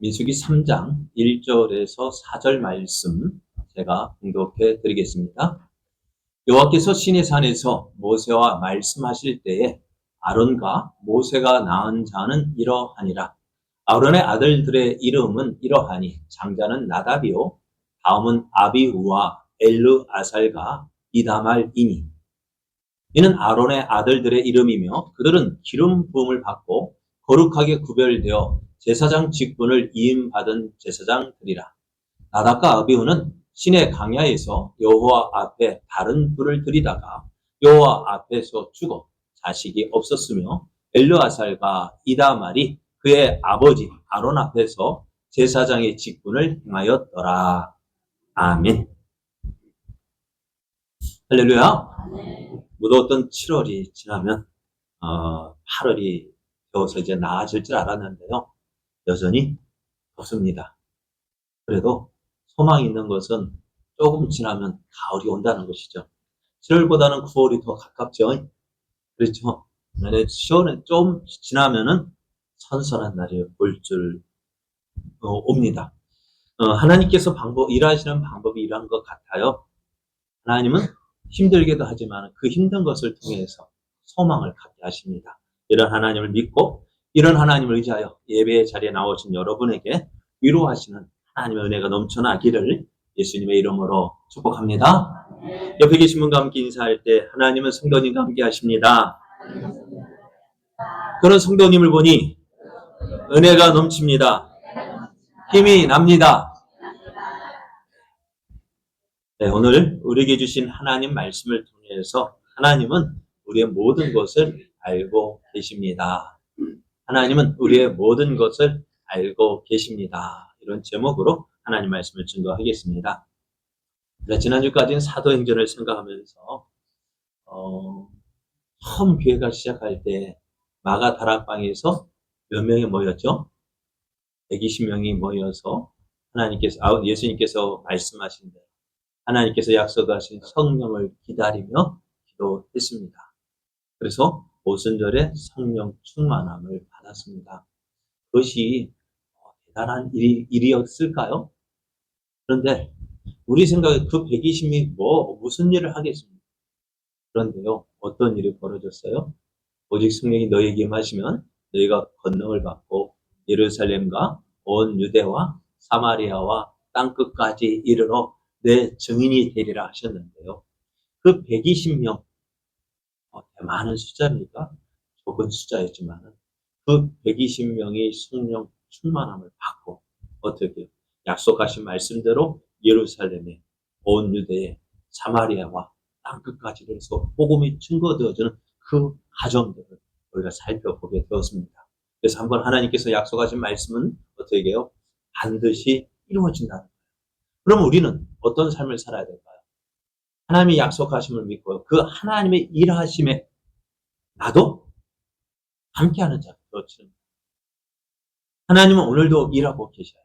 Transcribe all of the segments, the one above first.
민수기 3장 1절에서 4절 말씀 제가 공독해 드리겠습니다. 여호와께서 시내산에서 모세와 말씀하실 때에 아론과 모세가 낳은 자는 이러하니라. 아론의 아들들의 이름은 이러하니 장자는 나답이요 다음은 아비후와 엘르아살과 이다말이니. 이는 아론의 아들들의 이름이며 그들은 기름 부음을 받고 거룩하게 구별되어 제사장 직분을 이임받은 제사장들이라. 나답과 아비후는 시내 강야에서 여호와 앞에 다른 불을 들이다가 여호와 앞에서 죽어 자식이 없었으며 엘르아살과 이다말이 그의 아버지 아론 앞에서 제사장의 직분을 행하였더라. 아멘. 할렐루야. 무더웠던 7월이 지나면 8월이 되어서 이제 나아질 줄 알았는데요. 여전히 덥습니다. 그래도 소망이 있는 것은 조금 지나면 가을이 온다는 것이죠. 7월보다는 9월이 더 가깝죠. 그렇죠. 10월은 좀 지나면은 선선한 날이 올 줄 옵니다. 하나님께서 일하시는 방법이 이러한 것 같아요. 하나님은 힘들게도 하지만 그 힘든 것을 통해서 소망을 갖게 하십니다. 이런 하나님을 믿고 이런 하나님을 의지하여 예배의 자리에 나오신 여러분에게 위로하시는 하나님의 은혜가 넘쳐나기를 예수님의 이름으로 축복합니다. 옆에 계신 분과 함께 인사할 때 하나님은 성도님과 함께 하십니다. 그런 성도님을 보니 은혜가 넘칩니다. 힘이 납니다. 네, 오늘 우리에게 주신 하나님 말씀을 통해서 하나님은 우리의 모든 것을 알고 계십니다. 하나님은 우리의 모든 것을 알고 계십니다. 이런 제목으로 하나님 말씀을 증거하겠습니다. 지난주까지는 사도행전을 생각하면서 처음 교회가 시작할 때 마가 다락방에서 몇 명이 모였죠? 120명이 모여서 예수님께서 말씀하신 대로 하나님께서 약속하신 성령을 기다리며 기도했습니다. 그래서 오순절에 성령 충만함을 받았습니다. 그것이 대단한 일이었을까요? 그런데 우리 생각에 그 120명이 무슨 일을 하겠습니까? 그런데요, 어떤 일이 벌어졌어요? 오직 성령이 너희에게 임하시면 너희가 권능을 받고 예루살렘과 온 유대와 사마리아와 땅끝까지 이르러 내 증인이 되리라 하셨는데요. 그 120명, 많은 숫자입니까? 적은 숫자였지만 그 120명이 성령 충만함을 받고 어떻게 약속하신 말씀대로 예루살렘에 온 유대에 사마리아와 땅끝까지 이르러서 복음이 증거되어지는 그 과정들을 우리가 살펴보게 되었습니다. 그래서 한번 하나님께서 약속하신 말씀은 어떻게 해요? 반드시 이루어진다는 거예요. 그럼 우리는 어떤 삶을 살아야 될까요? 하나님의 약속하심을 믿고 그 하나님의 일하심에 나도 함께하는 자가 되어지는. 하나님은 오늘도 일하고 계셔요.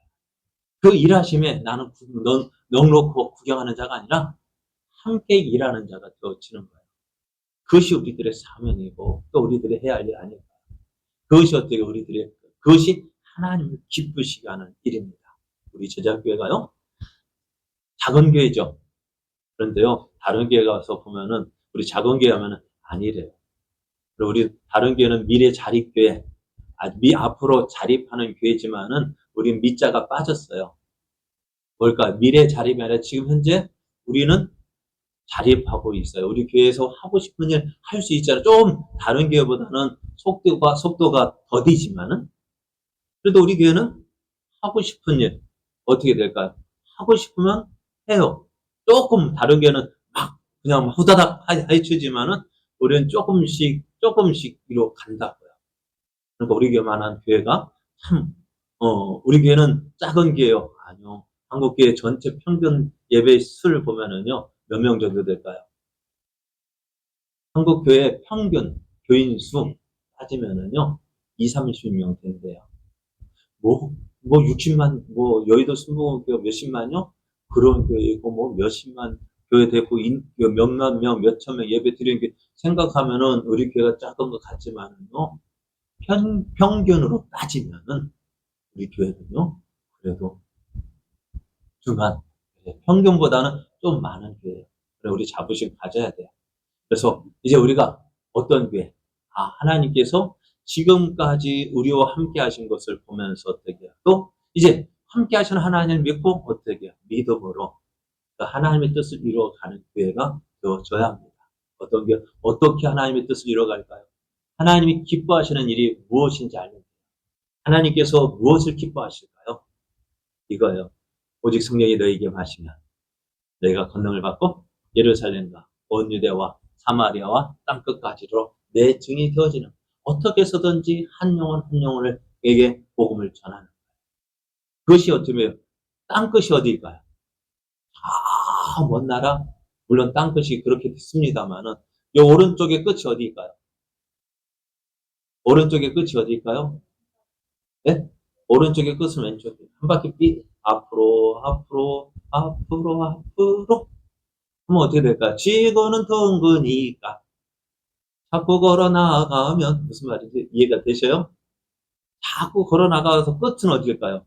그 일하심에 나는 넉넉고 구경하는 자가 아니라 함께 일하는 자가 되어지는 거예요. 그것이 우리들의 사명이고 또 우리들이 해야 할 일 아닐까요? 그것이 하나님을 기쁘시게 하는 일입니다. 우리 제자교회가요, 작은 교회죠. 그런데요, 다른 교회 가서 보면은 우리 작은 교회 하면은 아니래요. 그리고 우리 다른 교회는 미래 자립교회, 앞으로 자립하는 교회지만은 우리 미자가 빠졌어요. 뭘까? 미래 자립이 아니라 지금 현재 우리는 자립하고 있어요. 우리 교회에서 하고 싶은 일 할 수 있잖아요. 좀 다른 교회보다는 속도가 더디지만은 그래도 우리 교회는 하고 싶은 일 어떻게 될까요? 하고 싶으면 해요. 조금 다른 교회는 막 그냥 후다닥 해주지만은 우리는 조금씩 위로 간다고요. 그러니까 우리 교회만한 교회가 참 우리 교회는 작은 교회요. 아니요. 한국 교회 전체 평균 예배 수를 보면은요. 몇 명 정도 될까요? 한국 교회 평균 교인 수 따지면은요. 20-30명 된대요. 60만, 여의도 순복음교회 몇십만요? 그런 교회 있고, 몇십만 교회 되고, 몇만 명, 몇천 명 예배 드리는 게 생각하면은 우리 교회가 작은 것 같지만은요. 평균으로 따지면은 우리 교회는요. 그래도 중간, 평균보다는 좀 많은 교회예요. 그래, 우리 자부심 가져야 돼요. 그래서 이제 우리가 어떤 교회, 하나님께서 지금까지 우리와 함께 하신 것을 보면서 어떻게 해요? 또 이제 함께 하시는 하나님을 믿고 어떻게 해요? 믿음으로 하나님의 뜻을 이루어가는 교회가 되어져야 합니다. 어떤 교회, 어떻게 하나님의 뜻을 이루어갈까요? 하나님이 기뻐하시는 일이 무엇인지 알면 돼요. 하나님께서 무엇을 기뻐하실까요? 이거예요. 오직 성령이 너에게 마시면 너희가 권능을 받고 예루살렘과 온 유대와 사마리아와 땅끝까지로 내 증인이 되어지는, 어떻게 해서든지 한 영혼 한 영혼에게 복음을 전하는, 그것이 어떻게 보면 땅끝이 어디일까요? 먼 나라, 물론 땅끝이 그렇게 됐습니다만은 이 오른쪽의 끝이 어디일까요? 오른쪽의 끝이 어디일까요? 네? 오른쪽의 끝은 왼쪽에 한 바퀴 앞으로 앞으로 앞으로 앞으로 그럼 어떻게 될까요? 지구는 둥그니까 자꾸 걸어 나가면, 무슨 말인지 이해가 되셔요? 자꾸 걸어 나가서 끝은 어디일까요?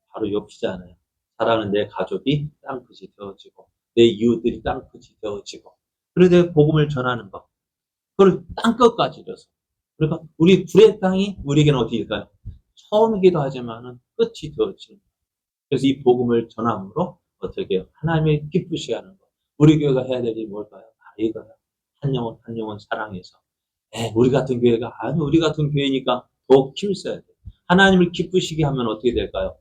바로 옆이잖아요. 사랑하는 내 가족이 땅끝이 되어지고 내 이웃들이 땅끝이 되어지고, 그런데 복음을 전하는 것, 그걸 땅끝까지 이뤄서, 그러니까 우리 불의 땅이 우리에게는 어디일까요? 처음이기도 하지만은 끝이 되어지는. 그래서 이 복음을 전함으로 어떻게 해요? 하나님의 기쁘시게 하는 것. 우리 교회가 해야 될 일이 뭘까요? 이거요. 한 영혼 한 영혼 사랑해서. 우리 같은 교회가, 아니 우리 같은 교회니까 더욱 힘써야 돼요. 하나님을 기쁘시게 하면 어떻게 될까요?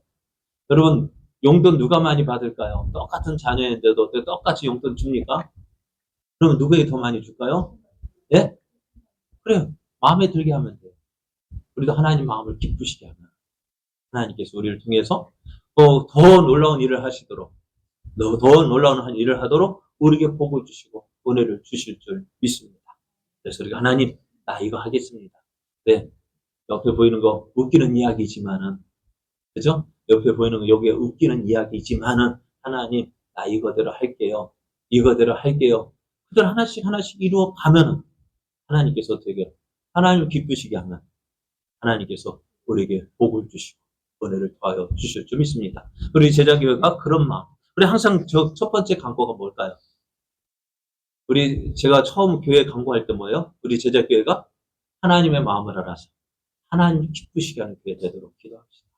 여러분, 용돈 누가 많이 받을까요? 똑같은 자녀인데도 어떻게 똑같이 용돈 줍니까? 그러면 누구에게 더 많이 줄까요? 예? 그래요. 마음에 들게 하면 돼요. 우리도 하나님 마음을 기쁘시게 하면 하나님께서 우리를 통해서 더 놀라운 일을 하시도록, 더 놀라운 일을 하도록 우리에게 복을 주시고 은혜를 주실 줄 믿습니다. 그래서 우리가 하나님, 나 이거 하겠습니다. 네, 옆에 보이는 거 웃기는 이야기지만은, 그죠? 옆에 보이는 거 여기에 웃기는 이야기지만은, 하나님, 나 이거대로 할게요. 이거대로 할게요. 그들 하나씩 하나씩 이루어 가면은 하나님께서 어떻게 해요? 하나님을 기쁘시게 하면 하나님께서 우리에게 복을 주시고 은혜를 더하여 주실 줄 믿습니다. 우리 제자교회가 그런 마음. 우리 항상 첫 번째 강구가 뭘까요? 제가 처음 교회 강구할 때 뭐예요? 우리 제자교회가 하나님의 마음을 알아서 하나님 기쁘시게 하는 교회 되도록 기도합시다.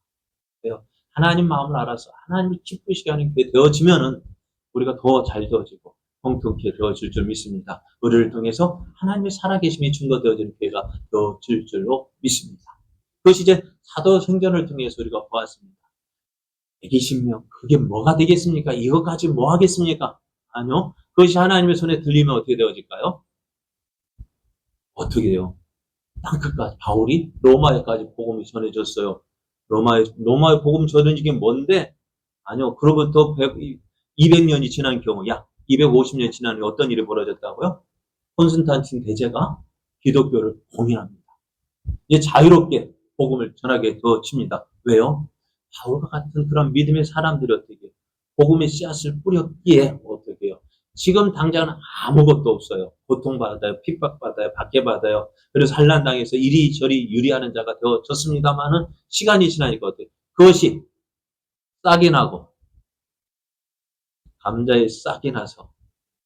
왜요? 하나님 마음을 알아서 하나님 기쁘시게 하는 교회 되어지면은 우리가 더 잘 되어지고 통통하게 되어질 줄 믿습니다. 우리를 통해서 하나님의 살아계심이 증거되어지는 교회가 되어질 줄로 믿습니다. 그것이 이제 사도행전을 통해서 우리가 보았습니다. 120명, 그게 뭐가 되겠습니까? 이것까지 뭐 하겠습니까? 아니요. 그것이 하나님의 손에 들리면 어떻게 되어질까요? 어떻게 해요? 땅끝까지, 바울이 로마에까지 복음이 전해졌어요. 로마의 복음 전해진 게 뭔데? 아니요. 그로부터 200년이 지난 경우, 약 250년 지난 후에 어떤 일이 벌어졌다고요? 콘스탄틴 대제가 기독교를 공인합니다. 이제 자유롭게 복음을 전하게 되어집니다. 왜요? 바울과 같은 그런 믿음의 사람들이 어떻게 복음의 씨앗을 뿌렸기에 어떻게 해요? 지금 당장은 아무것도 없어요. 고통받아요. 핍박받아요. 박해받아요. 그래서 환난당해서 이리저리 유리하는 자가 되어졌습니다만은 시간이 지나니까 어때요? 그것이 싹이 나고, 감자에 싹이 나서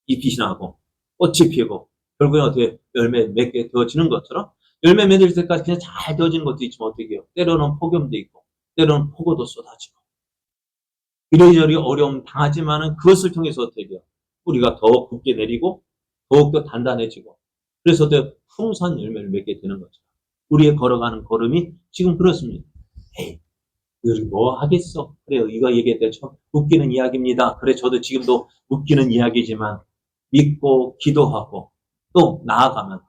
잎이 나고 꽃이 피고 결국에 어떻게 열매 맺게 되어지는 것처럼, 열매 맺을 때까지 그냥 잘 되어지는 것도 있지만 어떻게 해요? 때로는 폭염도 있고 때로는 폭우도 쏟아지고 이리저리 어려움 당하지만은 그것을 통해서 어떻게 해요? 뿌리가 더 굳게 내리고 더욱더 단단해지고, 그래서 더 풍성한 열매를 맺게 되는 거죠. 우리의 걸어가는 걸음이 지금 그렇습니다. 에이, 우리 뭐 하겠어? 그래요. 이거 얘기할 때 참 웃기는 이야기입니다. 그래, 저도 지금도 웃기는 이야기지만 믿고 기도하고 또 나아가면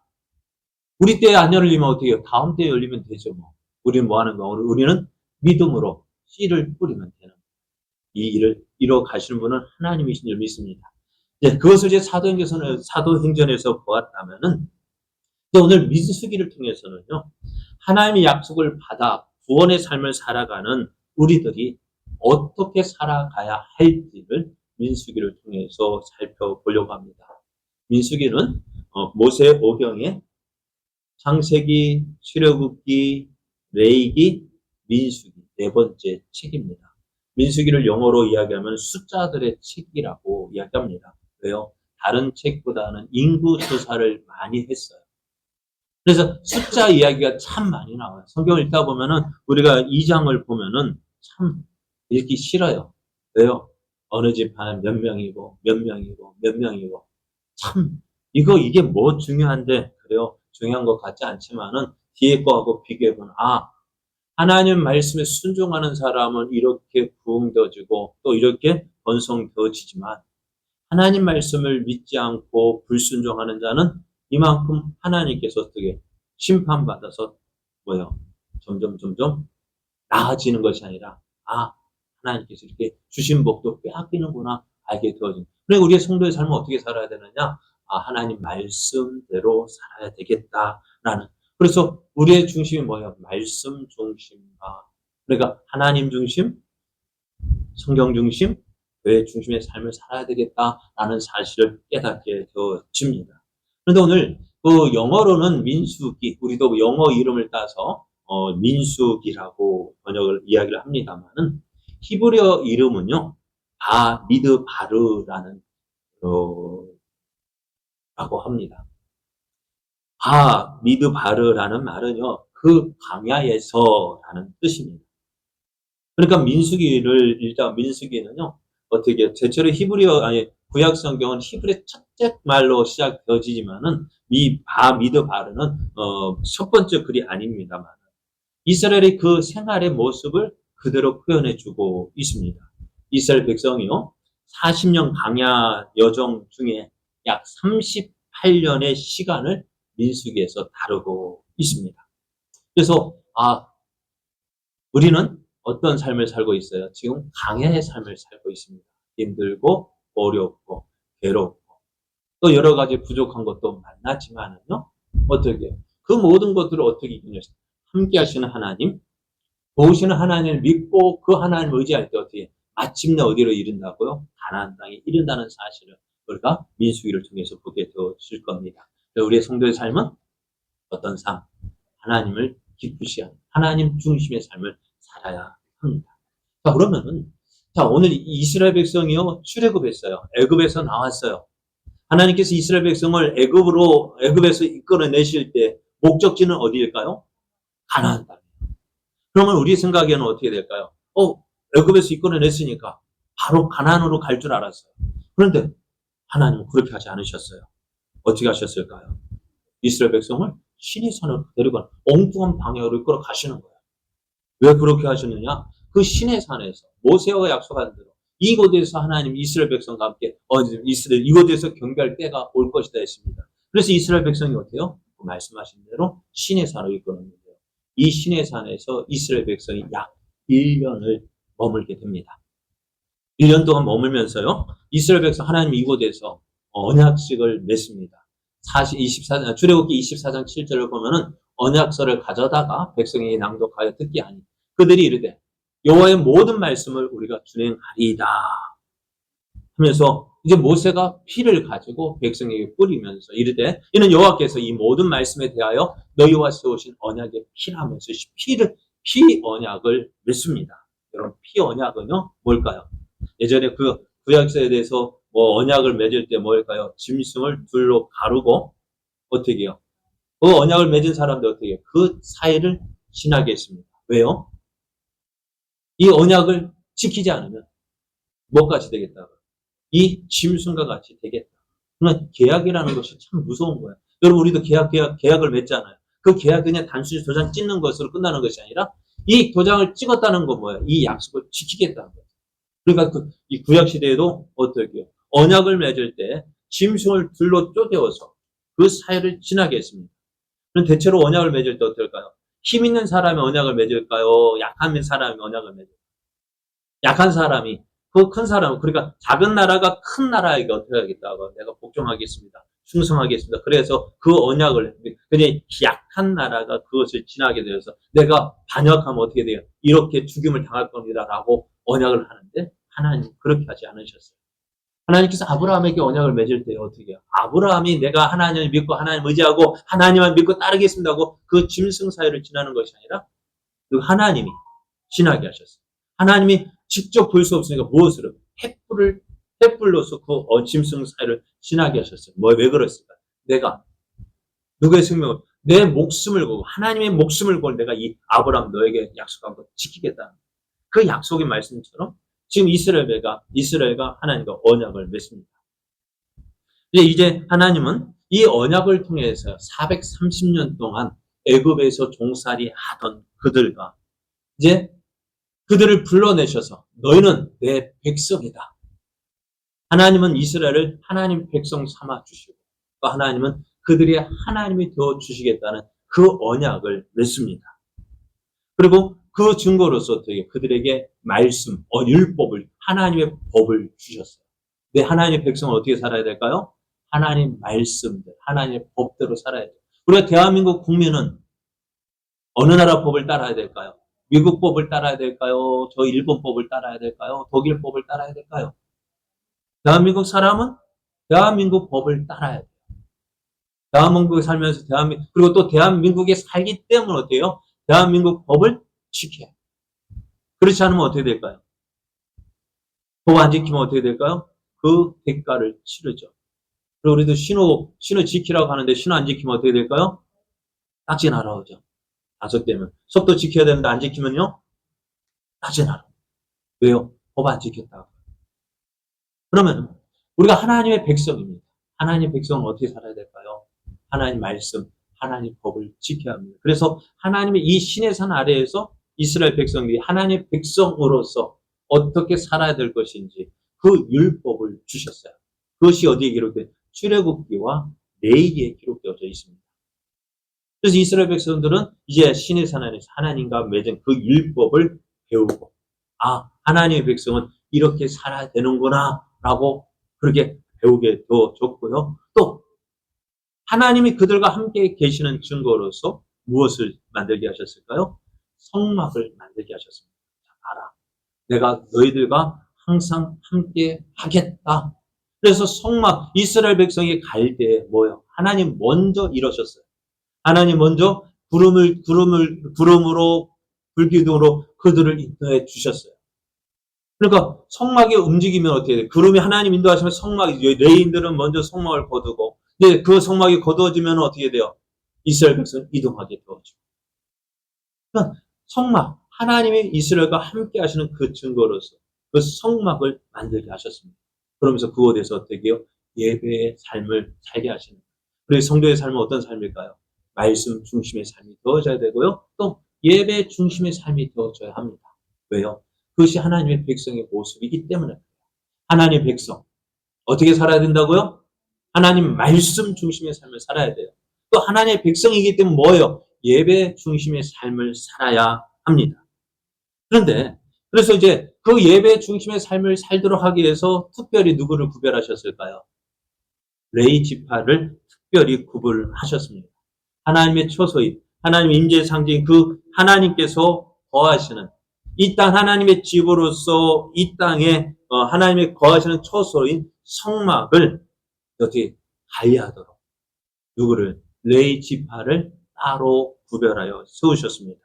우리 때에 안 열리면 어떻게 해요? 다음 때에 열리면 되죠. 뭐. 우리는 뭐 하는 거? 우리는 믿음으로 씨를 뿌리면 되는 거예요. 이 일을 이뤄 가시는 분은 하나님이신 줄 믿습니다. 이제 그것을 이제 사도행전에서 보았다면은, 오늘 민수기를 통해서는요, 하나님의 약속을 받아 구원의 삶을 살아가는 우리들이 어떻게 살아가야 할지를 민수기를 통해서 살펴보려고 합니다. 민수기는 모세오경의 창세기, 출애굽기, 레위기, 민수기 네 번째 책입니다. 민수기를 영어로 이야기하면 숫자들의 책이라고 이야기합니다. 왜요? 다른 책보다는 인구 조사를 많이 했어요. 그래서 숫자 이야기가 참 많이 나와요. 성경을 읽다 보면은 우리가 2장을 보면은 참 읽기 싫어요. 왜요? 어느 집안에 몇 명이고 몇 명이고 몇 명이고 참 이게 뭐 중요한데 그래요? 중요한 것 같지 않지만은 뒤에 거하고 비교해보면 하나님 말씀에 순종하는 사람은 이렇게 부흥되어지고 또 이렇게 번성되어지지만 하나님 말씀을 믿지 않고 불순종하는 자는 이만큼 하나님께서 어떻게 심판받아서 뭐예요? 점점 나아지는 것이 아니라 하나님께서 이렇게 주신 복도 빼앗기는구나 알게 되어진. 그래 우리의 성도의 삶은 어떻게 살아야 되느냐? 하나님 말씀대로 살아야 되겠다라는. 그래서 우리의 중심이 뭐예요? 말씀 중심화. 그러니까 하나님 중심, 성경 중심, 교회 중심의 삶을 살아야 되겠다라는 사실을 깨닫게 되어집니다. 그런데 오늘 그 영어로는 민수기, 우리도 영어 이름을 따서 민수기라고 번역을 이야기를 합니다만은 히브리어 이름은요 미드바르라는 라고 합니다. 미드바르라는 말은요 그 광야에서라는 뜻입니다. 그러니까 민수기는요 어떻게 대체로 구약 성경은 히브리 첫째 말로 시작되어지지만은 미드바르는 첫 번째 글이 아닙니다만 이스라엘의 그 생활의 모습을 그대로 표현해주고 있습니다. 이스라엘 백성이요 40년 광야 여정 중에 약 38년의 시간을 민수기에서 다루고 있습니다. 그래서 우리는 어떤 삶을 살고 있어요? 지금 광야의 삶을 살고 있습니다. 힘들고 어렵고 괴롭고 또 여러 가지 부족한 것도 만나지만은요 어떻게 그 모든 것들을 어떻게 이기냐? 함께 하시는 하나님, 도우시는 하나님을 믿고 그 하나님을 의지할 때 어떻게 마침내 어디로 이른다고요? 가나안 땅에 이른다는 사실을 우리가 민수기를 통해서 보게 되어질 겁니다. 우리의 성도의 삶은 어떤 삶? 하나님을 기쁘시 하는 하나님 중심의 삶을 살아야 합니다. 자, 그러면은 오늘 이스라엘 백성이요 출애굽했어요. 애굽에서 나왔어요. 하나님께서 이스라엘 백성을 애굽에서 이끌어내실 때 목적지는 어디일까요? 가나안 땅. 그러면 우리 생각에는 어떻게 될까요? 애굽에서 이끌어냈으니까 바로 가나안으로 갈 줄 알았어요. 그런데 하나님은 그렇게 하지 않으셨어요. 어떻게 하셨을까요? 이스라엘 백성을 신의 산으로 데리고 엉뚱한 방향으로 이끌어 가시는 거예요. 왜 그렇게 하셨느냐? 그 신의 산에서 모세가 약속한 대로 이곳에서 하나님 이스라엘 백성과 함께 이곳에서 경배할 때가 올 것이다 했습니다. 그래서 이스라엘 백성이 어때요? 말씀하신 대로 신의 산으로 이끌었는데요. 이 신의 산에서 이스라엘 백성이 약 1년을 머물게 됩니다. 1년 동안 머물면서요. 이스라엘 백성 하나님 이곳에서 언약식을 맺습니다. 출애굽기 24장 7절을 보면은 언약서를 가져다가 백성이 낭독하여 듣게 하니 그들이 이르되 여호와의 모든 말씀을 우리가 준행하리이다 하면서 이제 모세가 피를 가지고 백성에게 뿌리면서 이르되 이는 여호와께서 이 모든 말씀에 대하여 너희와 세우신 언약의 피라면서 피 언약을 맺습니다. 여러분 피 언약은요 뭘까요? 예전에 그 구약서에 대해서 언약을 맺을 때 뭘까요? 짐승을 둘로 가르고 어떻게 해요? 그 언약을 맺은 사람들 어떻게 해요? 그 사이를 지나게 했습니다. 왜요? 이 언약을 지키지 않으면 뭐까지 되겠다? 이 짐승과 같이 되겠다. 그러면 계약이라는 것이 참 무서운 거예요. 여러분 우리도 계약을 맺잖아요. 그 계약 그냥 단순히 도장 찍는 것으로 끝나는 것이 아니라 이 도장을 찍었다는 건 뭐예요? 이 약속을 지키겠다는 거예요. 그러니까 이 구약 시대에도 어떻게 해요? 언약을 맺을 때 짐승을 둘로 쪼개어서 그 사이를 지나게 했습니다. 그럼 대체로 언약을 맺을 때 어떨까요? 힘 있는 사람이 언약을 맺을까요? 약한 사람이 언약을 맺을까요? 약한 사람이 그 큰 사람, 그러니까 작은 나라가 큰 나라에게 어떻게 하겠다고 내가 복종하겠습니다. 충성하겠습니다. 그래서 그 언약을 그냥 약한 나라가 그것을 지나게 되어서 내가 반역하면 어떻게 돼요? 이렇게 죽임을 당할 겁니다라고 언약을 하는데 하나님 그렇게 하지 않으셨어요. 하나님께서 아브라함에게 언약을 맺을 때 어떻게 해요? 아브라함이 내가 하나님을 믿고 하나님 의지하고 하나님만 믿고 따르겠습니다 하고 그 짐승 사이를 지나는 것이 아니라 그 하나님이 지나게 하셨어요. 하나님이 직접 볼 수 없으니까 무엇으로? 횃불로서 그 짐승 사이를 지나게 하셨어요. 왜 그랬을까? 내가 누구의 생명을, 내 목숨을 걸고, 하나님의 목숨을 걸고 내가 이 아브라함 너에게 약속한 것 지키겠다. 그 약속의 말씀처럼 지금 이스라엘과 하나님과 언약을 맺습니다. 이제 하나님은 이 언약을 통해서 430년 동안 애굽에서 종살이 하던 그들과 이제 그들을 불러내셔서 너희는 내 백성이다. 하나님은 이스라엘을 하나님 백성 삼아 주시고 또 하나님은 그들이 하나님이 되어 주시겠다는 그 언약을 맺습니다. 그리고 그 증거로서 그들에게 말씀, 율법을, 하나님의 법을 주셨어요. 근데 하나님의 백성은 어떻게 살아야 될까요? 하나님 말씀들, 하나님의 법대로 살아야 돼요. 우리가 대한민국 국민은 어느 나라 법을 따라야 될까요? 미국 법을 따라야 될까요? 저 일본 법을 따라야 될까요? 독일 법을 따라야 될까요? 대한민국 사람은 대한민국 법을 따라야 돼요. 대한민국에 살면서 그리고 또 대한민국에 살기 때문에 어때요? 대한민국 법을 지켜야 돼요. 그렇지 않으면 어떻게 될까요? 법 안 지키면 어떻게 될까요? 그 대가를 치르죠. 그리고 우리도 신호 지키라고 하는데 신호 안 지키면 어떻게 될까요? 딱지 날아오죠. 단속되면. 속도 지켜야 되는데 안 지키면요? 딱지 날아오죠. 왜요? 법 안 지켰다고. 그러면 우리가 하나님의 백성입니다. 하나님의 백성은 어떻게 살아야 될까요? 하나님 말씀, 하나님 법을 지켜야 합니다. 그래서 하나님의 이 신의 산 아래에서 이스라엘 백성들이 하나님의 백성으로서 어떻게 살아야 될 것인지 그 율법을 주셨어요. 그것이 어디에 기록된? 출애굽기와 레위기에 기록되어져 있습니다. 그래서 이스라엘 백성들은 이제 신의 산 안에서 하나님과 맺은 그 율법을 배우고 하나님의 백성은 이렇게 살아야 되는구나 라고 그렇게 배우게 되어졌고요. 또 하나님이 그들과 함께 계시는 증거로서 무엇을 만들게 하셨을까요? 성막을 만들게 하셨습니다. 알아. 내가 너희들과 항상 함께 하겠다. 그래서 성막, 이스라엘 백성이 갈 때 뭐예요? 하나님 먼저 이러셨어요. 하나님 먼저 구름으로, 불기둥으로 그들을 인도해 주셨어요. 그러니까 성막이 움직이면 어떻게 돼요? 구름이 하나님 인도하시면 성막이, 레인들은 먼저 성막을 거두고, 이제 그 성막이 거두어지면 어떻게 돼요? 이스라엘 백성은 이동하게 되어지고. 그러니까 성막, 하나님이 이스라엘과 함께 하시는 그 증거로서 그 성막을 만들게 하셨습니다. 그러면서 그곳에서 어떻게 해요? 예배의 삶을 살게 하시는 거예요. 그리고 성도의 삶은 어떤 삶일까요? 말씀 중심의 삶이 되어져야 되고요. 또 예배 중심의 삶이 되어져야 합니다. 왜요? 그것이 하나님의 백성의 모습이기 때문에. 하나님의 백성 어떻게 살아야 된다고요? 하나님 말씀 중심의 삶을 살아야 돼요. 또 하나님의 백성이기 때문에 뭐예요? 예배 중심의 삶을 살아야 합니다. 그런데 그래서 이제 그 예배 중심의 삶을 살도록 하기 위해서 특별히 누구를 구별하셨을까요? 레위 지파를 특별히 구분하셨습니다. 하나님의 초소인, 하나님의 임재의 상징, 그 하나님께서 거하시는 이 땅 하나님의 집으로서 이 땅에 하나님의 거하시는 초소인 성막을 어떻게 관리하도록 누구를? 레위 지파를 따로 구별하여 세우셨습니다.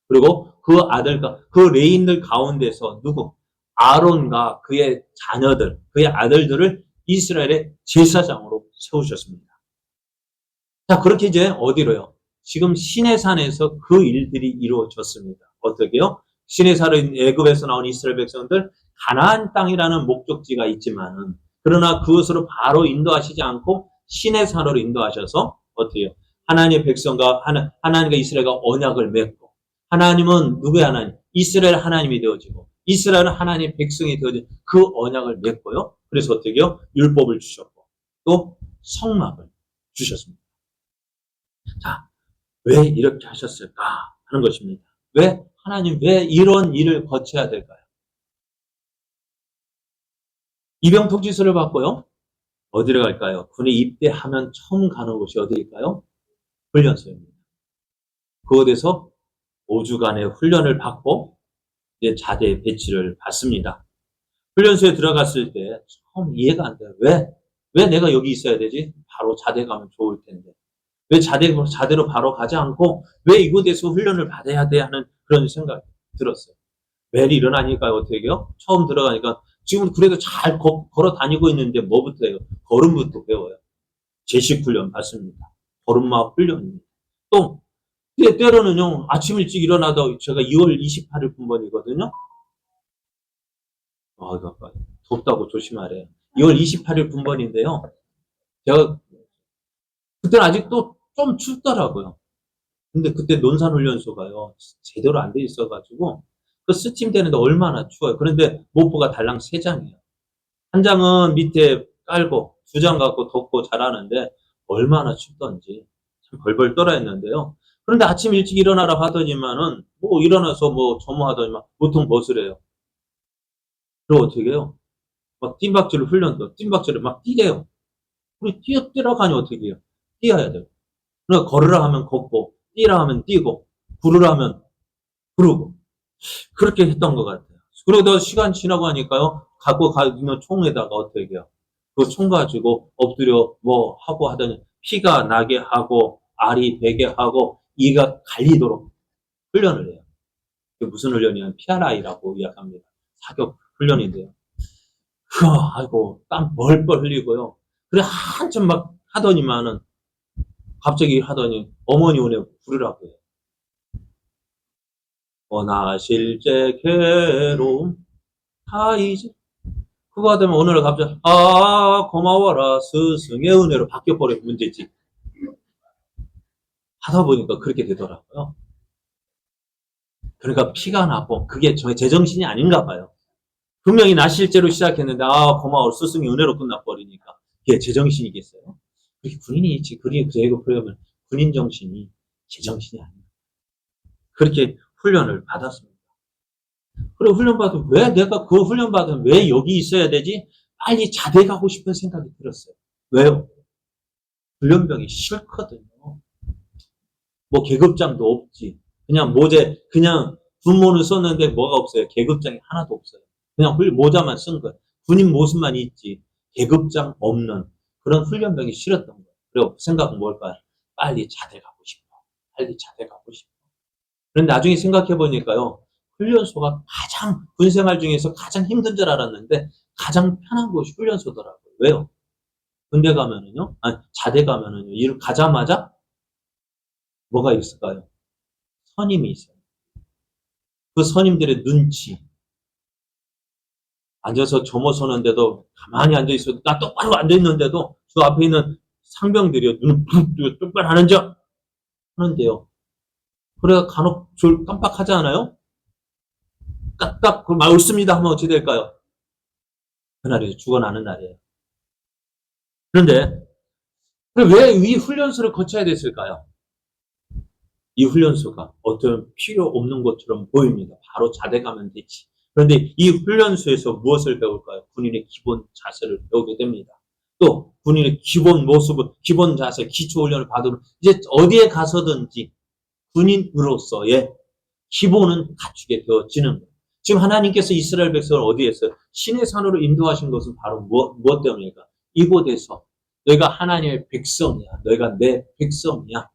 그리고 그 아들과 그 레위인들 가운데서 누구? 아론과 그의 자녀들, 그의 아들들을 이스라엘의 제사장으로 세우셨습니다. 자, 그렇게 이제 어디로요? 지금 시내산에서 그 일들이 이루어졌습니다. 어떻게요? 시내산은 애굽에서 나온 이스라엘 백성들 가나안 땅이라는 목적지가 있지만은 그러나 그것으로 바로 인도하시지 않고 시내산으로 인도하셔서 어떻게요? 하나님의 백성과 하나님과 이스라엘과 언약을 맺고 하나님은 누구의 하나님? 이스라엘 하나님이 되어지고 이스라엘은 하나님의 백성이 되어진 그 언약을 맺고요. 그래서 어떻게요? 율법을 주셨고 또 성막을 주셨습니다. 자, 왜 이렇게 하셨을까 하는 것입니다. 하나님 왜 이런 일을 거쳐야 될까요? 입영통지서를 받고요. 어디로 갈까요? 군에 입대하면 처음 가는 곳이 어디일까요? 훈련소입니다. 그곳에서 5주간의 훈련을 받고 이제 자대 배치를 받습니다. 훈련소에 들어갔을 때 처음 이해가 안 돼요. 왜 내가 여기 있어야 되지? 바로 자대 가면 좋을 텐데. 왜 자대로 바로 가지 않고 왜 이곳에서 훈련을 받아야 돼 하는 그런 생각이 들었어요. 매일 일어나니까 어떻게 해요? 처음 들어가니까 지금 그래도 잘 걸어 다니고 있는데 뭐부터 해요? 걸음부터 배워요. 제식 훈련 받습니다. 걸음마 훈련입니다. 또 때로는요, 아침 일찍 일어나다 제가 2월 28일 군번이거든요. 덥다고 조심하래요. 2월 28일 군번인데요. 제가 그때는 아직도 좀 춥더라고요. 근데 그때 논산훈련소가요, 제대로 안 돼 있어가지고, 그 스팀 되는데 얼마나 추워요. 그런데 모포가 달랑 3장이에요. 한 장은 밑에 깔고, 2장 갖고 덮고 잘하는데, 얼마나 춥던지, 참 벌벌 떨어 했는데요. 그런데 아침 일찍 일어나라 하더니만은, 뭐 일어나서 뭐 점호하더니만, 보통 벗으래요. 그리고 어떻게 해요? 막 뜀박질을 훈련도, 뜀박질을 막 뛰래요. 우리 뛰어가니 어떻게 해요? 뛰어야 돼요. 그러니까 걸으라 하면 걷고, 뛰라 하면 뛰고, 구르라 하면 구르고. 그렇게 했던 것 같아요. 그러다 시간 지나고 하니까요, 갖고 가는 총에다가 어떻게 해요? 그 총 가지고 엎드려 뭐 하고 하더니 피가 나게 하고, 알이 배게 하고, 이가 갈리도록 훈련을 해요. 그게 무슨 훈련이냐면 PRI라고 이야기합니다. 사격 훈련인데요. 아이고, 땀 벌벌 흘리고요. 그래, 한참 막 하더니만은, 갑자기 하더니 어머니 오네 부르라고 해요. 원하실제 괴로움 다 이제 그거 하다면 어느 날 갑자기 고마워라 스승의 은혜로 바뀌어버려 문제지. 하다 보니까 그렇게 되더라고요. 그러니까 피가 나고 그게 제정신이 아닌가 봐요. 분명히 나 실제로 시작했는데 고마워 스승의 은혜로 끝나버리니까 그게 제정신이겠어요? 그게 군인이 있지. 그러면 군인 정신이 제정신이 아니에요. 그렇게 훈련을 받았습니다. 그래, 훈련받으면 왜 내가 그 훈련받으면 왜 여기 있어야 되지? 빨리 자대 가고 싶은 생각이 들었어요. 왜요? 훈련병이 싫거든요. 뭐 계급장도 없지. 그냥 모자, 그냥 군모는 썼는데 뭐가 없어요. 계급장이 하나도 없어요. 그냥 모자만 쓴 거예요. 군인 모습만 있지. 계급장 없는 그런 훈련병이 싫었던 거예요. 그리고 생각은 뭘까요? 빨리 자대 가고 싶어. 빨리 자대 가고 싶어. 그런데 나중에 생각해 보니까요. 훈련소가 군생활 중에서 가장 힘든 줄 알았는데 가장 편한 곳이 훈련소더라고요. 왜요? 군대 가면은요, 자대 가면은요, 일 가자마자 뭐가 있을까요? 선임이 있어요. 그 선임들의 눈치. 앉아서 점호 서는데도 가만히 앉아 있어도, 나 똑바로 앉아 있는데도 그 앞에 있는 상병들이요, 눈을 푹 뜨고 똑바로 앉아! 하는데요. 그래, 간혹 깜빡하지 않아요? 깍깍, 말 옳습니다 하면 어찌 될까요? 그날이 죽어나는 날이에요. 그런데 왜 이 훈련소를 거쳐야 됐을까요? 이 훈련소가 어떤 필요 없는 것처럼 보입니다. 바로 자대 가면 되지. 그런데 이 훈련소에서 무엇을 배울까요? 군인의 기본 자세를 배우게 됩니다. 또 군인의 기본 모습을, 기본 자세, 기초 훈련을 받으면 이제 어디에 가서든지 군인으로서의 기본은 갖추게 되어지는 거예요. 지금 하나님께서 이스라엘 백성을 어디에서 신의 산으로 인도하신 것은 바로 무엇 때문입니까? 이곳에서 너희가 하나님의 백성이야. 너희가 내 백성이야.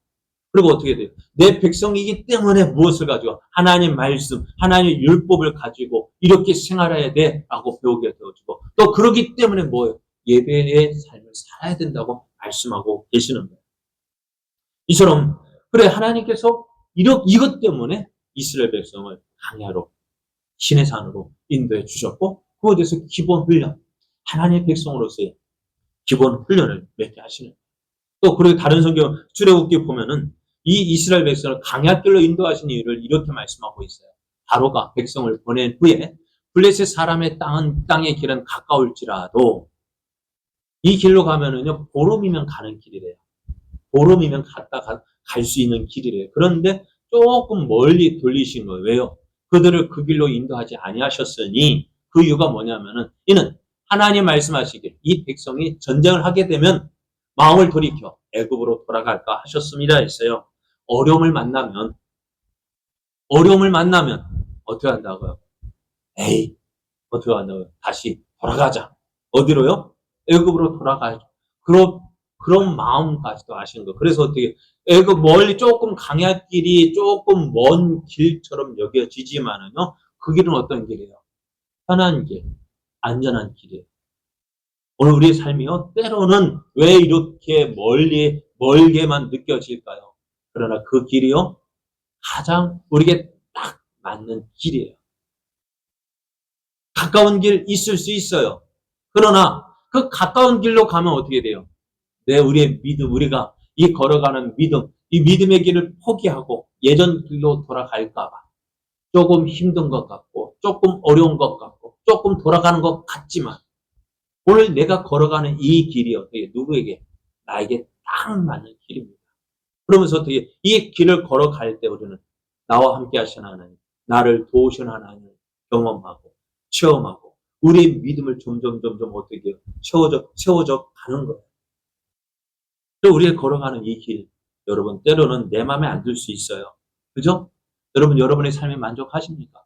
그리고 어떻게 돼요? 내 백성이기 때문에 무엇을 가지고 하나님 말씀, 하나님의 율법을 가지고 이렇게 생활해야 돼라고 배우게 되어지고 또 그러기 때문에 뭐예요? 예배의 삶을 살아야 된다고 말씀하고 계시는 거예요. 이처럼 그래 하나님께서 이것 때문에 이스라엘 백성을 광야로 신의 산으로 인도해 주셨고 그곳에서 기본 훈련, 하나님의 백성으로서의 기본 훈련을 맺게 하시는 거예요. 또 그리고 다른 성경 출애굽기 보면은 이 이스라엘 백성을 강야길로 인도하신 이유를 이렇게 말씀하고 있어요. 바로가 백성을 보낸 후에 블레셋 사람의 땅의 길은 가까울지라도 이 길로 가면은요 보름이면 가는 길이래요. 보름이면 갈 수 있는 길이래요. 그런데 조금 멀리 돌리신 거예요. 왜요? 그들을 그 길로 인도하지 아니하셨으니 그 이유가 뭐냐면은 이는 하나님 말씀하시길 이 백성이 전쟁을 하게 되면 마음을 돌이켜 애굽으로 돌아갈까 하셨습니다 했어요. 어려움을 만나면 어떻게 한다고요? 어떻게 한다고요? 다시 돌아가자. 어디로요? 애굽으로 돌아가야죠. 그런 마음까지도 하시는 거. 그래서 어떻게 애굽 멀리 조금 강야길이 조금 먼 길처럼 여겨지지만은요. 그 길은 어떤 길이에요? 편한 길, 안전한 길이에요. 오늘 우리의 삶이요, 때로는 왜 이렇게 멀게만 느껴질까요? 그러나 그 길이요, 가장 우리에게 딱 맞는 길이에요. 가까운 길 있을 수 있어요. 그러나 그 가까운 길로 가면 어떻게 돼요? 우리의 믿음, 우리가 이 걸어가는 믿음, 이 믿음의 길을 포기하고 예전 길로 돌아갈까봐 조금 힘든 것 같고, 조금 어려운 것 같고, 조금 돌아가는 것 같지만, 오늘 내가 걸어가는 이 길이 어떻게, 누구에게? 나에게 딱 맞는 길입니다. 그러면서 어떻게, 이 길을 걸어갈 때 우리는 나와 함께 하시는 하나님, 나를 도우시는 하나님을 경험하고, 체험하고, 우리의 믿음을 점점 어떻게 해요? 채워져 가는 거예요. 또 우리가 걸어가는 이 길, 여러분, 때로는 내 마음에 안 들 수 있어요. 그죠? 여러분, 여러분의 삶에 만족하십니까?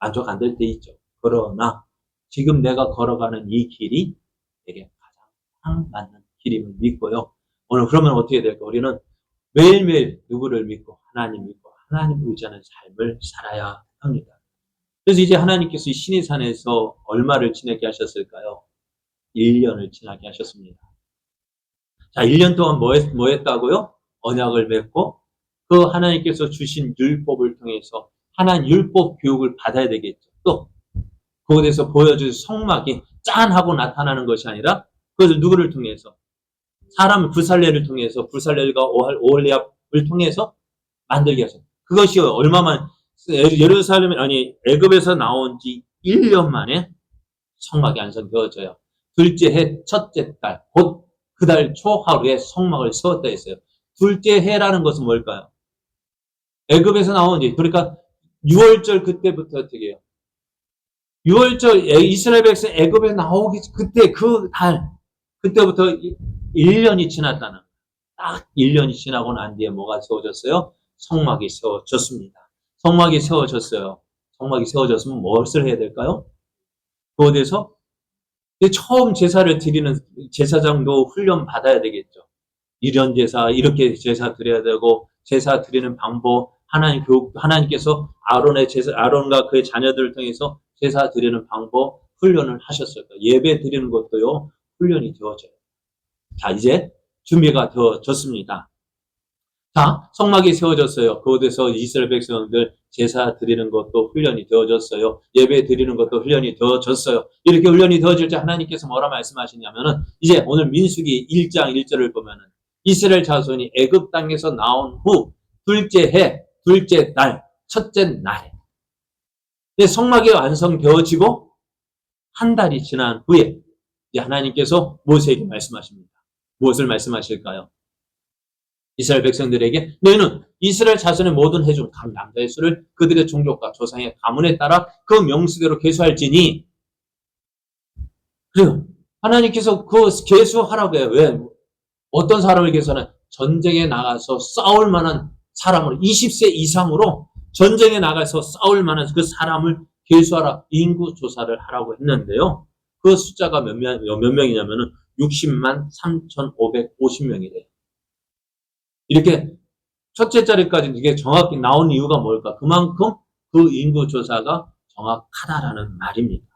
만족 안 될 때 있죠. 그러나, 지금 내가 걸어가는 이 길이 내게 가장 맞는 길임을 믿고요. 오늘 그러면 어떻게 될까? 우리는 매일매일 누구를 믿고, 하나님 믿고, 하나님 의지하는 삶을 살아야 합니다. 그래서 이제 하나님께서 이 신의 산에서 얼마를 지내게 하셨을까요? 1년을 지나게 하셨습니다. 자, 1년 동안 뭐 했다고요? 언약을 맺고 그 하나님께서 주신 율법을 통해서 하나님 율법 교육을 받아야 되겠죠. 또 그곳에서 보여줄 성막이 짠하고 나타나는 것이 아니라 그것을 누구를 통해서? 사람 부살레를 통해서 부살레가 오홀리압을 통해서 만들게 하셨어요. 그것이 얼마만 예루살렘 아니 애굽에서 나온 지 1년 만에 성막이 완성되어져요. 둘째 해 첫째 달 곧 그 달 초하루에 성막을 세웠다 했어요. 둘째 해라는 것은 뭘까요? 애굽에서 나온 그러니까 6월절 그때부터 어떻게 해요? 6월절 이스라엘 백성 애굽에 나오기 그때 그 달 그때부터 1년이 지났다는 딱 1년이 지나고 난 뒤에 뭐가 세워졌어요? 성막이 세워졌습니다. 성막이 세워졌어요. 성막이 세워졌으면 무엇을 해야 될까요? 그곳에서 처음 제사를 드리는 제사장도 훈련 받아야 되겠죠. 이런 제사, 이렇게 제사 드려야 되고, 제사 드리는 방법, 하나님께서 아론과 그의 자녀들을 통해서 제사 드리는 방법, 훈련을 하셨을 거예요. 예배 드리는 것도요, 훈련이 되어져요. 자, 이제 준비가 되어졌습니다. 자, 성막이 세워졌어요. 그곳에서 이스라엘 백성들 제사 드리는 것도 훈련이 되어졌어요. 예배 드리는 것도 훈련이 되어졌어요. 이렇게 훈련이 되어질 때 하나님께서 뭐라 말씀하시냐면은 이제 오늘 민수기 1장 1절을 보면은 이스라엘 자손이 애굽 땅에서 나온 후 둘째 해, 둘째 날, 첫째 날에 성막이 완성되어지고 한 달이 지난 후에 이제 하나님께서 모세에게 말씀하십니다. 무엇을 말씀하실까요? 이스라엘 백성들에게 너희는 이스라엘 자손의 모든 해중 각 남자의 수를 그들의 종족과 조상의 가문에 따라 그 명수대로 계수할지니 그래요. 하나님께서 그 계수하라고 해요. 왜? 어떤 사람을 계수하나? 전쟁에 나가서 싸울 만한 사람으로 20세 이상으로 전쟁에 나가서 싸울 만한 그 사람을 계수하라. 인구 조사를 하라고 했는데요. 그 숫자가 몇 명이냐면은 60만 3,550명이래요. 이렇게 첫째 자리까지 이게 정확히 나온 이유가 뭘까? 그만큼 그 인구 조사가 정확하다라는 말입니다.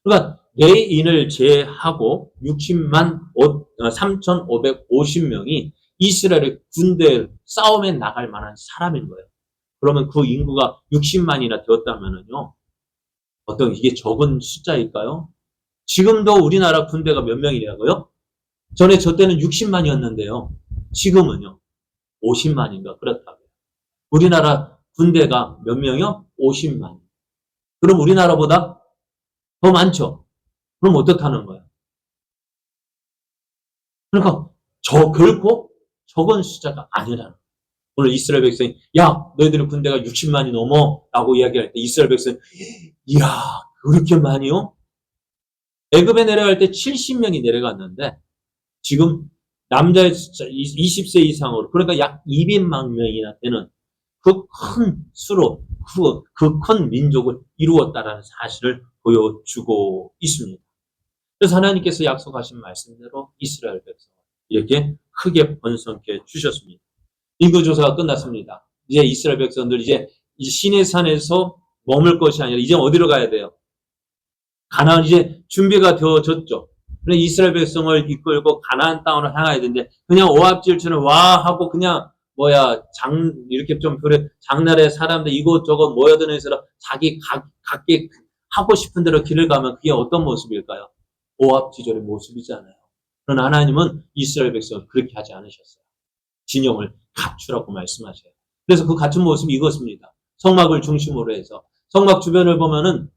그러니까 레인을 제하고 60만 3,550명이 이스라엘의 군대 싸움에 나갈 만한 사람인 거예요. 그러면 그 인구가 60만이나 되었다면은요, 이게 적은 숫자일까요? 지금도 우리나라 군대가 몇 명이냐고요? 전에 저 때는 60만이었는데요. 지금은요, 50만인가 그렇다고요. 우리나라 군대가 몇 명이요? 50만. 그럼 우리나라보다 더 많죠? 그럼 어떻다는 거예요? 그러니까 결코 적은 숫자가 아니라는 거예요. 오늘 이스라엘 백성이 너희들의 군대가 60만이 넘어 라고 이야기할 때 이스라엘 백성이 이야 그렇게 많이요? 애굽에 내려갈 때 70명이 내려갔는데 지금 남자의 숫자 20세 이상으로 그러니까 약 200만 명이나 되는 그 큰 수로 그 큰 민족을 이루었다라는 사실을 보여주고 있습니다. 그래서 하나님께서 약속하신 말씀대로 이스라엘 백성을 이렇게 크게 번성케 주셨습니다. 인구조사가 끝났습니다. 이제 이스라엘 백성들 이제 시내산에서 머물 것이 아니라 이제 어디로 가야 돼요? 가나안 이제 준비가 되어졌죠. 그래서 이스라엘 백성을 이끌고 가나안 땅으로 향해야 되는데 그냥 오합지졸처럼 와 하고 그냥 이렇게 좀 그래 장날에 사람들 이곳저곳 모여드는 자기 각기 하고 싶은 대로 길을 가면 그게 어떤 모습일까요? 오합지졸의 모습이잖아요. 그러나 하나님은 이스라엘 백성을 그렇게 하지 않으셨어요. 진영을 갖추라고 말씀하셔요. 그래서 그 갖춘 모습이 이것입니다. 성막을 중심으로 해서 성막 주변을 보면은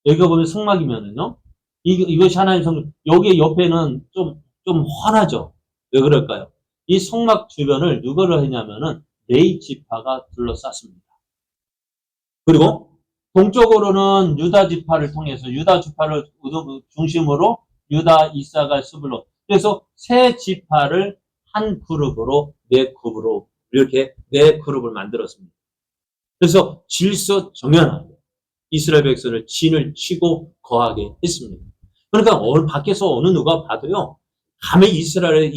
여기가 보면 성막이면은요. 이것이 하나님 성 여기 옆에는 좀 훤하죠. 왜 그럴까요? 이 성막 주변을 누구를 했냐면은 레위 지파가 둘러쌌습니다. 그리고 동쪽으로는 유다 지파를 통해서 유다 지파를 중심으로 유다, 이사갈, 스불론. 그래서 세 지파를 한 그룹으로 네 그룹으로 이렇게 네 그룹을 만들었습니다. 그래서 질서 정연하게 이스라엘 백성을 진을 치고 거하게 했습니다. 그러니까 밖에서 어느 누가 봐도요, 감히 이스라엘을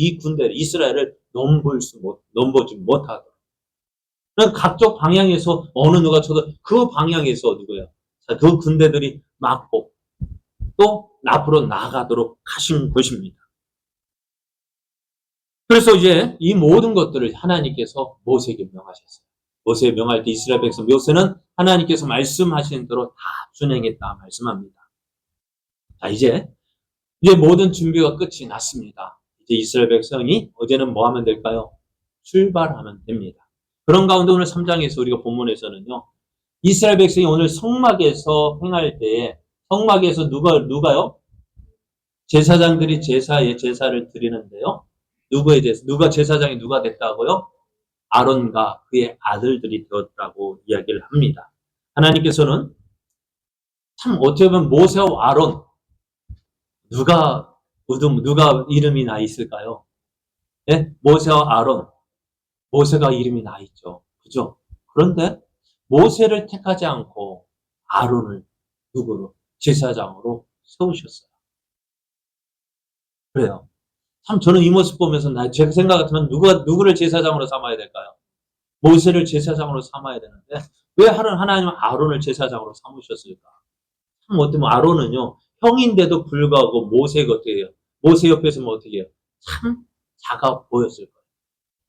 넘보지 못하도록. 각종 방향에서 어느 누가 쳐도 그 방향에서 그 군대들이 막고 또 앞으로 나아가도록 하신 것입니다. 그래서 이제 이 모든 것들을 하나님께서 모세에게 명하셨어요. 모세에 명할 때 이스라엘 백성 모세는 하나님께서 말씀하시는 대로 다 준행했다 말씀합니다. 자, 이제 모든 준비가 끝이 났습니다. 이제 이스라엘 백성이 어제는 뭐 하면 될까요? 출발하면 됩니다. 그런 가운데 오늘 3장에서 우리가 본문에서는요. 이스라엘 백성이 오늘 성막에서 행할 때에 성막에서 누가요? 제사장들이 제사를 드리는데요. 누가 제사장이 누가 됐다고요? 아론과 그의 아들들이 되었다고 이야기를 합니다. 하나님께서는 참 어떻게 보면 모세와 아론 누가 이름이 나 있을까요? 네? 모세와 아론. 모세가 이름이 나 있죠. 그죠? 그런데 모세를 택하지 않고 아론을 누구로? 제사장으로 세우셨어요. 그래요. 참 저는 이 모습 보면서 제 생각 같으면 누구를 제사장으로 삼아야 될까요? 모세를 제사장으로 삼아야 되는데 왜 하나님은 아론을 제사장으로 삼으셨을까? 참 어떻게 보면 아론은요. 형인데도 불구하고 모세가 어떻게 해요? 모세 옆에 서면 어떻게 해요? 참 작아 보였을 거예요.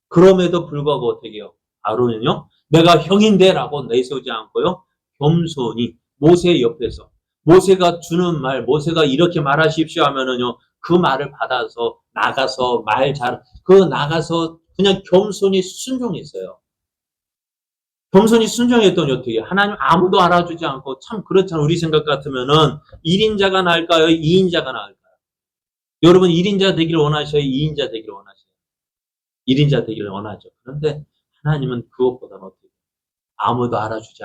그럼에도 불구하고 어떻게 해요? 아론은요. 내가 형인데라고 내세우지 않고요. 겸손히 모세 옆에서 모세가 주는 말, 모세가 이렇게 말하십시오 하면은요. 그 말을 받아서 나가서 나가서 그냥 겸손히 순종했어요. 겸손히 순종했더니 어떻게 하나님 아무도 알아주지 않고 참 그렇잖아요. 우리 생각 같으면은 1인자가 나을까요? 2인자가 나을까요? 여러분 1인자 되기를 원하셔요? 2인자 되기를 원하셔요? 1인자 되기를 원하죠. 그런데 하나님은 그것보다는 어떻게 아무도 알아주지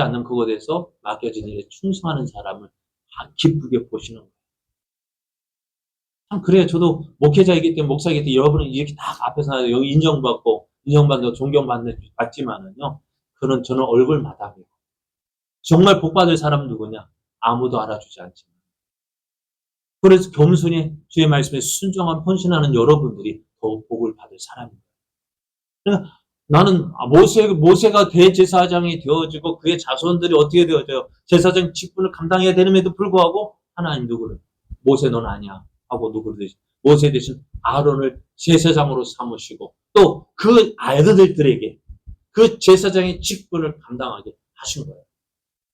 않는 그곳에서 맡겨진 일에 충성하는 사람을 기쁘게 보시는 거예요. 참 그래요. 저도 목회자이기 때문에 목사이기 때문에 여러분은 이렇게 딱 앞에서 여기 인정받고 존경받지만은요. 저는 얼굴 마담이에요. 정말 복받을 사람은 누구냐? 아무도 알아주지 않지만. 그래서 겸손히 주의 말씀에 순종한 헌신하는 여러분들이 더 복을 받을 사람입니다. 그러니까 나는 모세가 대제사장이 되어지고 그의 자손들이 어떻게 되어져요? 제사장 직분을 감당해야 되는데도 불구하고 하나님 누구를? 모세 넌 아니야. 하고 누구를 대신? 모세 대신 아론을 제사장으로 삼으시고 또 그 아들들에게 그 제사장의 직분을 감당하게 하신 거예요.